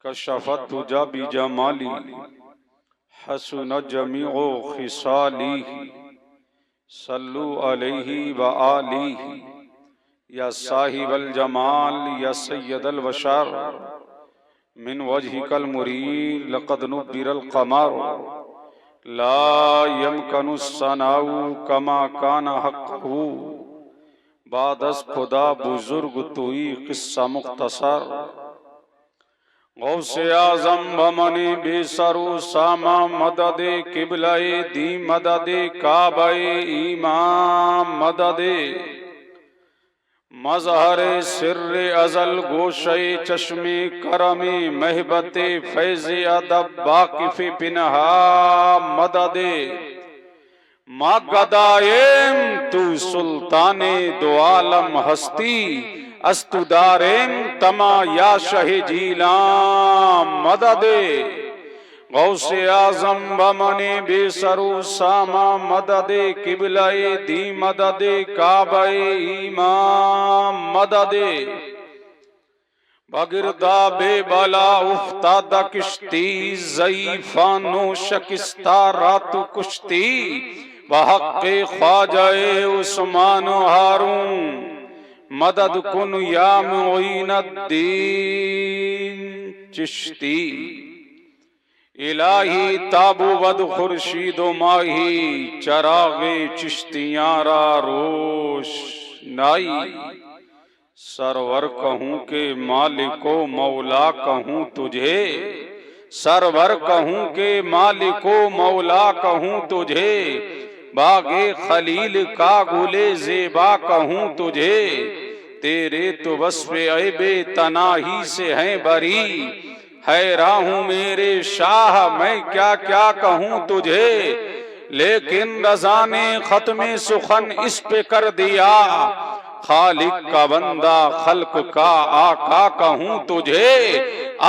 كَشَفَتْ تُجَا بِجَمَالِ حَسُنَ جَمِيعُ خِصَالِهِ صَلُّوا عَلَيْهِ وَآلِهِ یا صاحب الجمال یا سید البشر من وجهك المريل لقد نبر القمر لا يمكن الصناع كما كان حقه بعد از خدا بزرگ توئی قصہ مختصر غوث اعظم بمن بے سرو ساما مدد قبلہ دی مدد کعبہ ایمان مدد مظہر سر ازل گوشہ چشم کرم محبت فیض ادب واقف پنہا مدد ما گدائم تو سلطان دو عالم ہستی استو دارم تما یا شہ جیلان مدد غوث اعظم بمن بے سرو ساما مدد قبلہ دی مدد کعبہ ایمان مدد بگردہ بے بلا افتادہ کشتی ضعیفان و شکستہ رات کشتی بحق خواجہ عثمان و ہارون مدد کن یا معین الدین چشتی الہی تابو ود خورشید و ماہی چراغ چشتیاں را روش نائی سرور کہوں کہ مالک و مولا کہوں تجھے سرور کہوں کہ مالک و مولا کہوں تجھے باغ خلیل کا گلے زیبا کہوں تجھے تیرے تو وصف عیب تناہی سے ہیں بری حیران ہوں میرے شاہ میں کیا کیا کہوں تجھے لیکن رضا نے ختم سخن اس پہ کر دیا خالق کا بندہ خلق کا آقا کہوں تجھے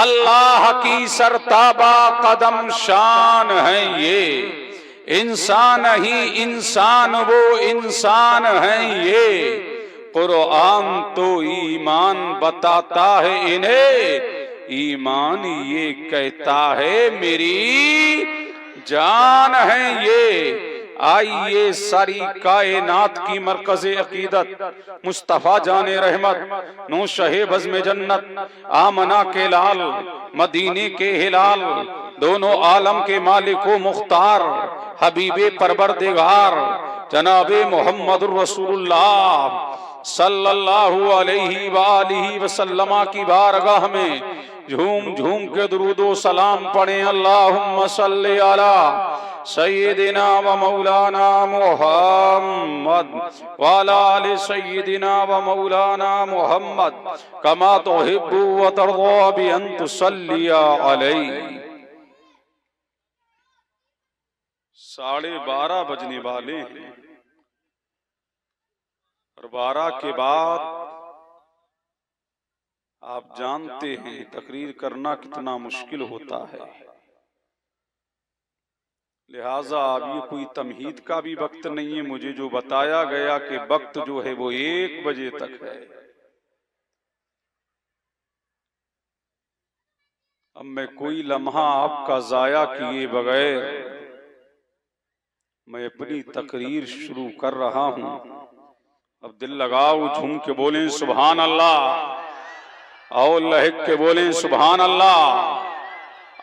اللہ کی سرتابہ قدم شان ہے یہ انسان ہی انسان وہ انسان ہیں یہ قرآن تو ایمان بتاتا ہے انہیں ایمان یہ کہتا ہے میری جان ہے یہ آئیے ساری کائنات کی مرکز عقیدت مصطفیٰ جان رحمت نوشہ بزم جنت آمنہ کے لال مدینے کے ہلال دونوں عالم کے مالک و مختار حبیب پروردگار جناب محمد الرسول اللہ صلی اللہ علیہ وآلہ وسلم کی بارگاہ میں جھوم جھوم کے درود و سلام پڑھیں اللہم صلی علی سیدنا و مولانا محمد وعلا آل سیدنا و مولانا محمد کما تحب و ترضى بأن تصلی علیہ 12:30 بجنے والے ہیں اور 12 کے بعد آپ جانتے ہیں تقریر کرنا کتنا مشکل ہوتا ہے، لہٰذا اب یہ کوئی تمہید کا بھی وقت نہیں ہے، مجھے جو بتایا گیا کہ وقت جو ہے وہ 1 بجے تک ہے۔ اب میں کوئی لمحہ آپ کا ضائع کیے بغیر میں اپنی تقریر شروع کر رہا ہوں۔ اب دل لگاؤ، جھوم کے بولیں سبحان اللہ، اور لہک کے بولیں سبحان اللہ۔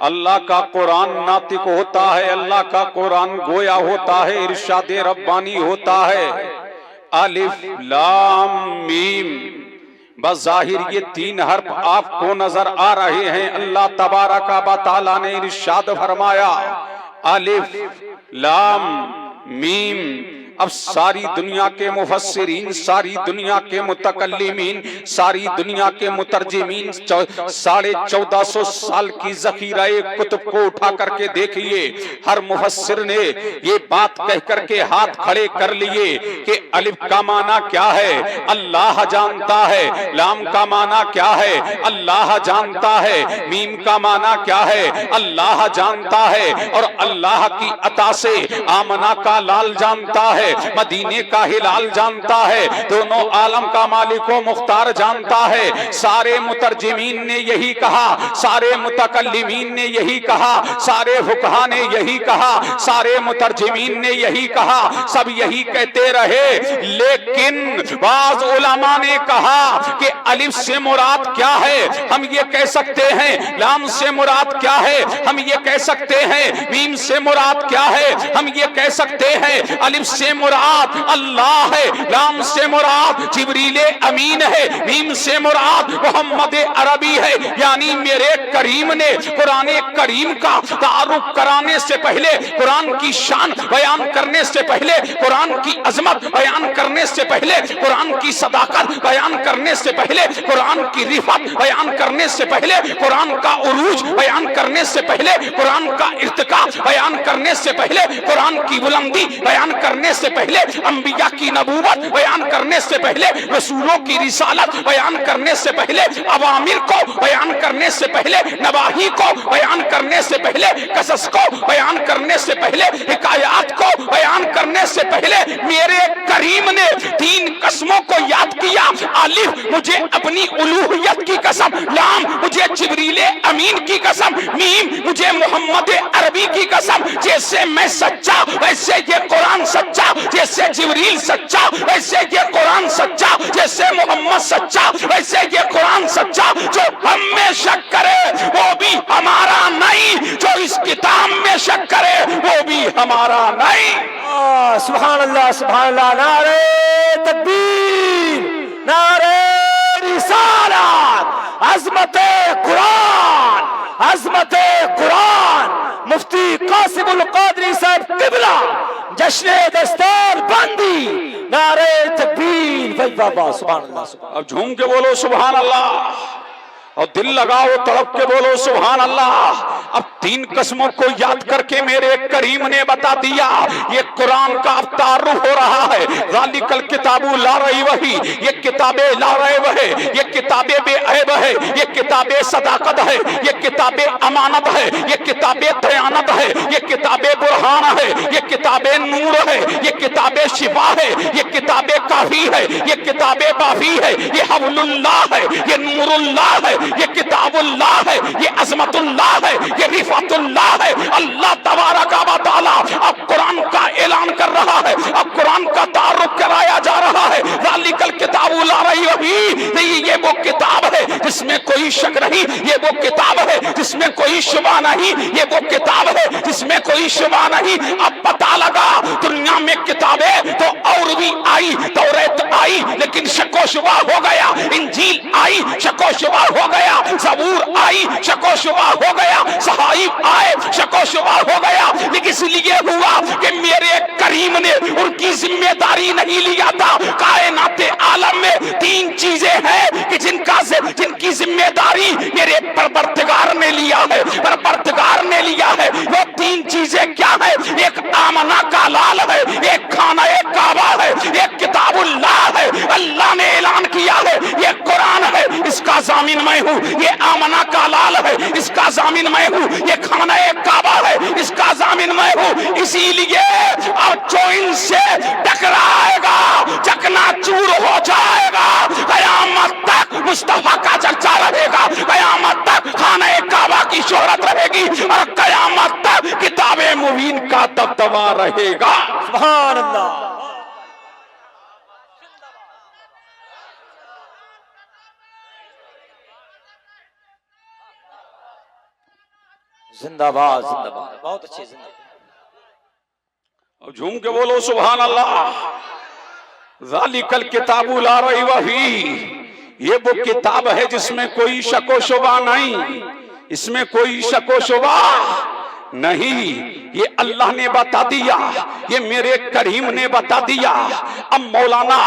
اللہ کا قرآن ناطق ہوتا ہے، اللہ کا قرآن گویا ہوتا ہے، ارشاد ربانی ہوتا ہے۔ الف لام میم، بظاہر یہ 3 حرف آپ کو نظر آ رہے ہیں، اللہ تبارک و تعالیٰ نے ارشاد فرمایا الف لام میم۔ اب ساری دنیا کے مفسرین، ساری دنیا کے متکلمین، ساری دنیا کے مترجمین 1450 سال کی ذخیرہ کتب کو اٹھا کر کے دیکھئے، ہر مفسر نے یہ بات کہہ کر کے ہاتھ کھڑے کر لیے کہ الف کا معنی کیا ہے اللہ جانتا ہے، لام کا معنی کیا ہے اللہ جانتا ہے، میم کا معنی کیا ہے اللہ جانتا ہے، اور اللہ کی عطا سے آمنہ کا لال جانتا ہے، مدینے کا ہلال جانتا ہے، دونوں عالم کا مالک و مختار جانتا ہے۔ سارے مترجمین نے یہی کہا، سارے متکلمین نے یہی کہا، سارے فقہا نے یہی کہا، سارے مترجمین نے یہی کہا، سب یہی کہتے رہے، لیکن بعض علماء نے کہا کہ الف سے مراد کیا ہے ہم یہ کہہ سکتے ہیں، لام سے مراد کیا ہے ہم یہ کہہ سکتے ہیں، میم سے مراد کیا ہے ہم یہ کہہ سکتے ہیں، الف سے سے مراد اللہ ہے، لام سے مراد جبریل امین ہے، میم سے مراد محمد عربی ہے۔ یعنی میرے کریم نے قرآن کریم کا تعارف کرانے سے پہلے، قرآن کی شان بیان کرنے سے پہلے، قرآن کی عظمت بیان کرنے سے پہلے، قرآن کی صداقت بیان کرنے سے پہلے، قرآن کی رفعت بیان کرنے سے پہلے، قرآن کا عروج بیان کرنے سے پہلے، قرآن کا ارتقاء بیان کرنے سے پہلے، قرآن کی بلندی بیان کرنے سے پہلے، انبیاء کی نبوت بیان کرنے سے پہلے، رسولوں کی رسالت بیان کرنے سے پہلے، اوامر کو بیان کرنے سے پہلے، نواہی کو بیان کرنے سے پہلے، قصص کو بیان کرنے سے پہلے، حکایات کو بیان کرنے سے پہلے میرے کریم نے 3 قسموں کو یاد کیا۔ الف مجھے اپنی الوہیت کی قسم، لام مجھے جبریل امین کی قسم، میم مجھے محمد عربی کی قسم، جیسے میں سچا ویسے یہ قرآن سچا، جیسے جبریل سچا ویسے یہ قرآن سچا، جیسے محمد سچا ویسے یہ قرآن سچا۔ جو ہم میں شک کرے وہ بھی ہمارا نہیں، جو اس کتاب میں شک کرے وہ بھی ہمارا نہیں۔ سبحان اللہ سبحان اللہ، نعرہ تکبیر، نعرہ رسالت، عظمت قرآن، عظمت قرآن۔ مفتی قاسم القادری صاحب قبلہ، جشن دستار بندی، نعرہ تکبیر، بھائی بابا سبحان اللہ سبحان۔ اب جھوم کے بولو سبحان اللہ، اور دل لگاؤ تڑپ کے بولو سبحان اللہ۔ اب 3 قسموں کو یاد کر کے میرے کریم نے بتا دیا، یہ قرآن کا اب تعارف ہو رہا ہے۔ ذالک الکتاب لا ریب فیہ، یہ کتاب لا ریب ہے، یہ کتاب بے عیب ہے، یہ کتاب صداقت ہے، یہ کتاب امانت ہے، یہ کتاب دیانت ہے، یہ کتاب برہان ہے، یہ کتاب نور ہے، یہ کتاب شفا ہے، یہ کتاب کافی ہے، یہ کتاب بافی ہے، یہ حبل اللہ ہے، یہ نور اللہ ہے، یہ کتاب اللہ ہے، یہ عظمت اللہ ہے، یہ رفعت اللہ ہے۔ اللہ تبارک و تعالی اب قرآن کا اعلان کر رہا ہے، اب قرآن کا تعارف کرایا جا رہا ہے۔ ذالک الکتاب لا ریب فیہ، یہ وہ کتاب ہے جس میں کوئی شک نہیں، یہ وہ کتاب ہے جس میں کوئی شبہ نہیں، یہ وہ کتاب ہے جس میں کوئی شبہ نہیں۔ اب پتہ لگا دنیا میں کتابیں تو اور بھی آئی، توریت آئی لیکن شک و شبہ ہو گیا، انجیل آئی شک و شبہ ہو گیا، زبور آئی شک و شبہ ہو گیا، صحائف آئے شک و شبہ ہو گیا۔ لیکن اس لیے ہوا کہ میرے کریم نے ان کی ذمہ داری نہیں لیا تھا۔ کائنات عالم میں 3 چیزیں ہیں کہ جن کی ذمہ داری میرے پروردگار نے لیا ہے، پروردگار نے لیا ہے۔ وہ 3 چیزیں کیا ہیں؟ ایک آمنہ کا لال ہے، ایک خانہ کعبہ ہے، ایک کتاب اللہ ہے۔ اللہ نے اعلان کیا ہے یہ قرآن ہے، اس کا ضامن میں ہوں، یہ آمنہ کا لال ہے، اس کا ضامن میں ہوں، یہ خانہ کعبہ ہے، اس کا ضامن میں ہوں۔ اسی لیے اب جو ان سے ٹکرائے گا چکنا چور ہو جائے گا۔ قیامت تک مصطفیٰ کا چرچا رہے گا، قیامت تک خانہ کعبہ کی شہرت رہے گی، اور قیامت تک کتاب مبین کا دبدبہ رہے گا۔ سبحان اللہ۔ زندہ باد زندہ باد، بہت اچھے زندہ باد۔ اور جھوم کے بولو سبحان اللہ۔ ذالک الکتاب لا ریب فیہ، یہ وہ کتاب ہے جس میں کوئی شک و شبہ نہیں، اس میں کوئی شک و شبہ نہیں۔ یہ اللہ نے بتا دیا، یہ میرے کریم نے بتا دیا۔ اب مولانا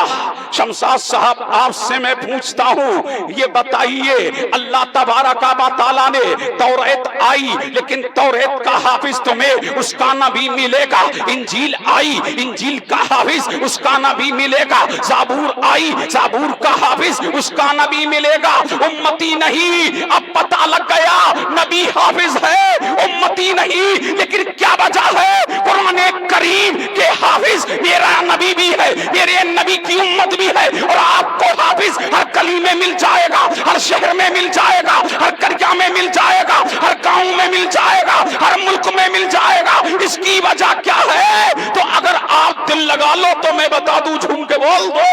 شمشاد صاحب آپ سے میں پوچھتا ہوں، یہ بتائیے اللہ تبارک و تعالیٰ نے توریت آئی لیکن توریت کا حافظ تمہیں اس کا نبی ملے گا، انجیل آئی انجیل کا حافظ اس کا نبی ملے گا، زبور آئی زبور کا حافظ اس کا نبی ملے گا۔ امتی نہیں، اب پتہ لگ گیا نبی حافظ ہے، امتی نہیں۔ لیکن کیا وجہ ہے؟ قرآن کریم کے حافظ میرا نبی بھی ہے، میرے نبی کی امت بھی ہے، اور آپ کو حافظ ہر گلی میں مل جائے گا، ہر شہر میں مل جائے گا، ہر قريہ میں مل جائے گا، ہر گاؤں میں مل جائے گا، ہر ملک میں مل جائے گا۔ اس کی وجہ کیا ہے؟ تو اگر آپ دل لگا لو تو میں بتا دوں، جھوم کے بول دو۔